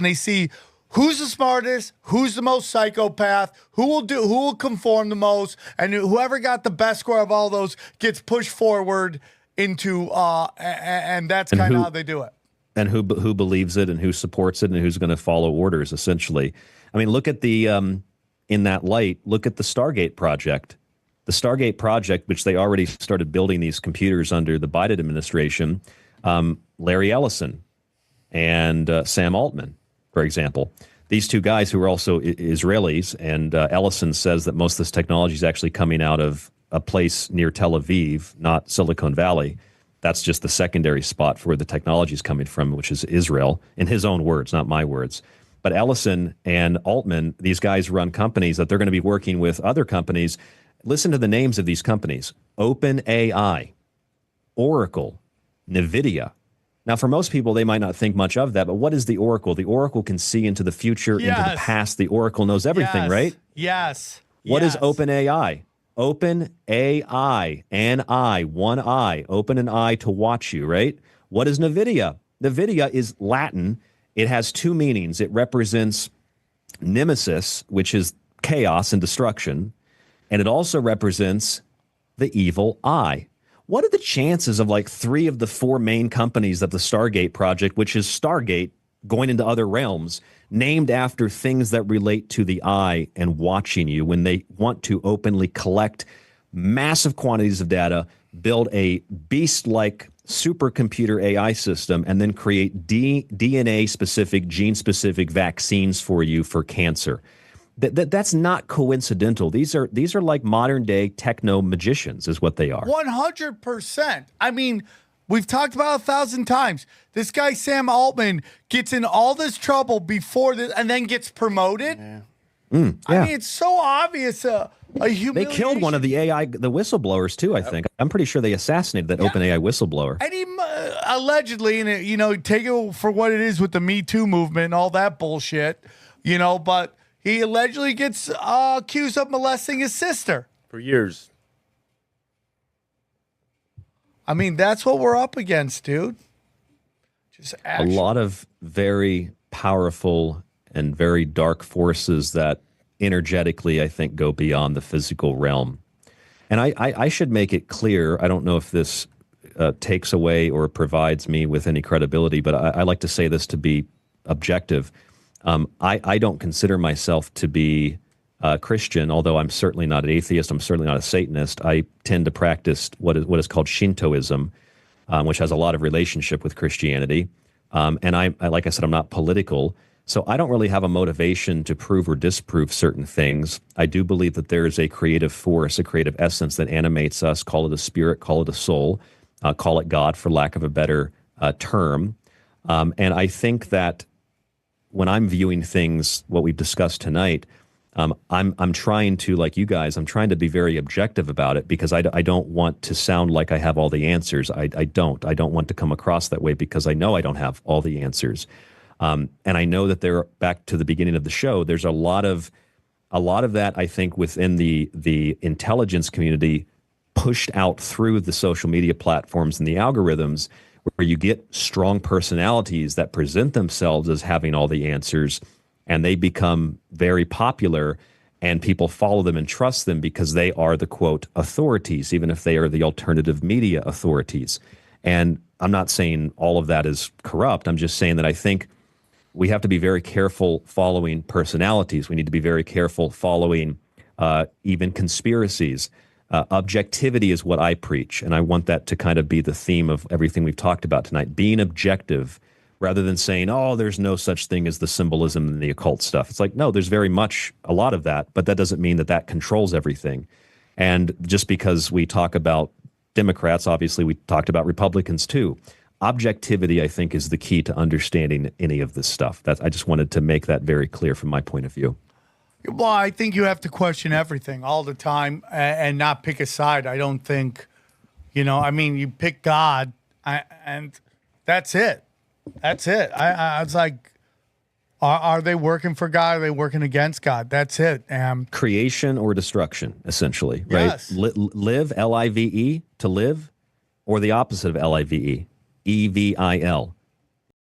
and they see who's the smartest, who's the most psychopath, who will conform the most, and whoever got the best score of all those gets pushed forward into, and that's kind of how they do it. And who believes it, and who supports it, and who's going to follow orders, essentially. I mean, look at the, in that light, look at the Stargate project. The Stargate project, which they already started building these computers under the Biden administration, Larry Ellison and Sam Altman, for example. These two guys who are also Israelis, and Ellison says that most of this technology is actually coming out of a place near Tel Aviv, not Silicon Valley. That's just the secondary spot for where the technology is coming from, which is Israel, in his own words, not my words. But Ellison and Altman, these guys run companies that they're going to be working with other companies. Listen to the names of these companies: OpenAI, Oracle, NVIDIA. Now, for most people, they might not think much of that, but what is the Oracle? The Oracle can see into the future, into the past. The Oracle knows everything, right? Yes. What is OpenAI? OpenAI, an eye, one eye, open an eye to watch you, right? What is NVIDIA? NVIDIA is Latin. It has two meanings. It represents nemesis, which is chaos and destruction, and it also represents the evil eye. What are the chances of like 3 of the 4 main companies of the Stargate project, which is Stargate, going into other realms, named after things that relate to the eye and watching you when they want to openly collect massive quantities of data, build a beast-like supercomputer AI system, and then create DNA-specific, gene-specific vaccines for you for cancer? That's not coincidental. These are like modern-day techno-magicians is what they are. 100%. I mean, we've talked about 1,000 times. This guy, Sam Altman, gets in all this trouble before this and then gets promoted. Yeah. I mean, it's so obvious a humiliation. They killed one of the the whistleblowers, too, I think. I'm pretty sure they assassinated that OpenAI whistleblower. And he allegedly, and take it for what it is with the Me Too movement and all that bullshit, but he allegedly gets accused of molesting his sister. For years. I mean, that's what we're up against, dude. Just a lot of very powerful and very dark forces that energetically, I think, go beyond the physical realm. And I should make it clear, I don't know if this takes away or provides me with any credibility, but I like to say this to be objective. I don't consider myself to be Christian, although I'm certainly not an atheist. I'm certainly not a Satanist. I tend to practice what is called Shintoism, which has a lot of relationship with Christianity. And I, like I said, I'm not political. So I don't really have a motivation to prove or disprove certain things. I do believe that there is a creative force, a creative essence that animates us. Call it a spirit, call it a soul, call it God, for lack of a better term. And I think that when I'm viewing things, what we've discussed tonight, I'm trying to, like you guys, I'm trying to be very objective about it, because I don't want to sound like I have all the answers. I don't want to come across that way, because I know I don't have all the answers. And I know that back to the beginning of the show, there's a lot of that, I think, within the intelligence community, pushed out through the social media platforms and the algorithms, where you get strong personalities that present themselves as having all the answers, and they become very popular, and people follow them and trust them because they are the, quote, authorities, even if they are the alternative media authorities. And I'm not saying all of that is corrupt. I'm just saying that I think we have to be very careful following personalities. We need to be very careful following even conspiracies. Objectivity is what I preach, and I want that to kind of be the theme of everything we've talked about tonight, being objective, rather than saying, oh, there's no such thing as the symbolism and the occult stuff. It's like, no, there's very much a lot of that, but that doesn't mean that controls everything. And just because we talk about Democrats, obviously we talked about Republicans too. Objectivity, I think, is the key to understanding any of this stuff. I just wanted to make that very clear from my point of view. Well, I think you have to question everything all the time and not pick a side. I don't think, you pick God and that's it. That's it. I was like, are they working for God? Are they working against God? That's it. Creation or destruction, essentially, right? Yes. Live, L-I-V-E, to live, or the opposite of L-I-V-E, E-V-I-L.